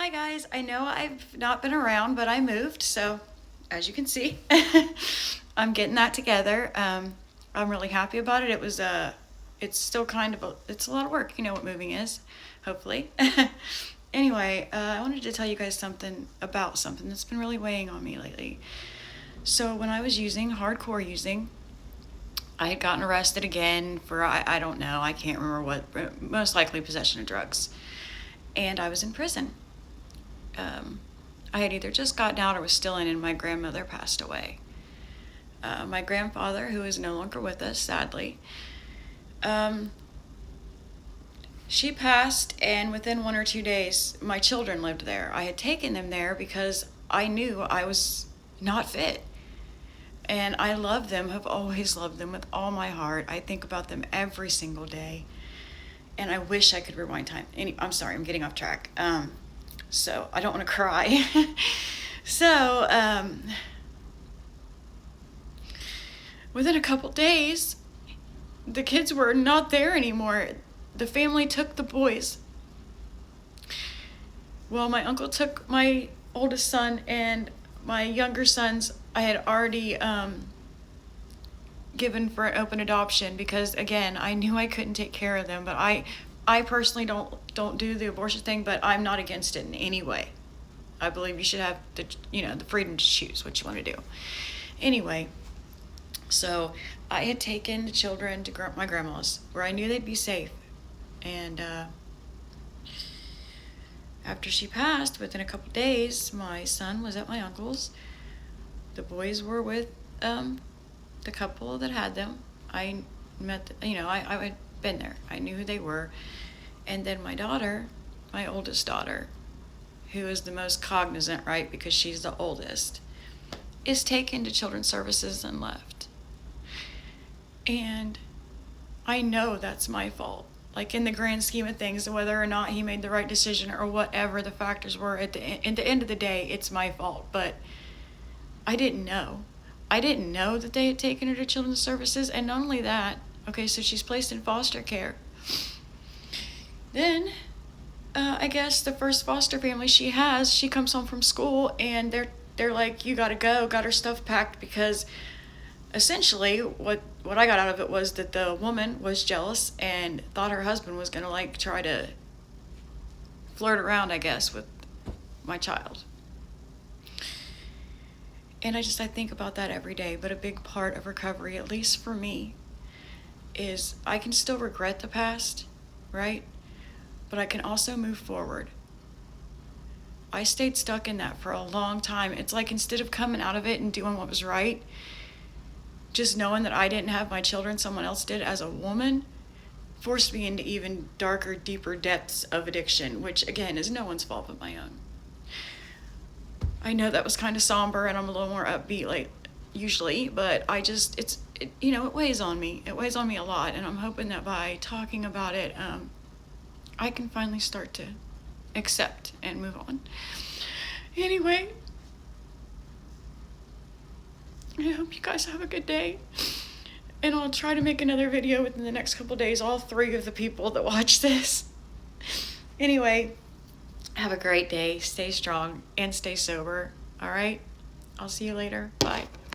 Hi guys, I know I've not been around, but I moved, so as you can see, I'm getting that together. I'm really happy about it. It's still it's a lot of work. You know what moving is, hopefully. Anyway, I wanted to tell you guys something about something that's been really weighing on me lately. So when I was hardcore using, I had gotten arrested again for, I don't know, I can't remember what, most likely possession of drugs. And I was in prison. I had either just gotten out or was still in, and my grandmother passed away. My grandfather, who is no longer with us, sadly, um, she passed, and within 1 or 2 days, my children lived there. I had taken them there because I knew I was not fit. And I love them, have always loved them with all my heart. I think about them every single day. And I wish I could rewind time. I'm sorry, I'm getting off track. So I don't want to cry. So, within a couple days, the kids were not there anymore. The family took the boys. Well, my uncle took my oldest son, and my younger sons I had already given for an open adoption because, again, I knew I couldn't take care of them. But I personally don't do the abortion thing, but I'm not against it in any way. I believe you should have the freedom to choose what you want to do. Anyway, so I had taken the children to my grandma's where I knew they'd be safe. And after she passed, within a couple days, my son was at my uncle's. The boys were with the couple that had them. I met, I had been there. I knew who they were. And then my daughter, my oldest daughter, who is the most cognizant, right, because she's the oldest, is taken to Children's Services and left. And I know that's my fault. Like, in the grand scheme of things, whether or not he made the right decision or whatever the factors were, at the end of the day, it's my fault. But I didn't know. I didn't know that they had taken her to Children's Services. And not only that, okay, so she's placed in foster care. Then, I guess the first foster family she comes home from school, and they're like, you gotta go, got her stuff packed, because essentially what I got out of it was that the woman was jealous and thought her husband was gonna try to flirt around, I guess, with my child. And I think about that every day. But a big part of recovery, at least for me, is I can still regret the past, right? But I can also move forward. I stayed stuck in that for a long time. It's like, instead of coming out of it and doing what was right, just knowing that I didn't have my children, someone else did, as a woman, forced me into even darker, deeper depths of addiction, which, again, is no one's fault but my own. I know that was kind of somber, and I'm a little more upbeat, like, usually, but it weighs on me. It weighs on me a lot, and I'm hoping that by talking about it, I can finally start to accept and move on. Anyway, I hope you guys have a good day. And I'll try to make another video within the next couple days, all 3 of the people that watch this. Anyway, have a great day. Stay strong and stay sober. All right? I'll see you later. Bye.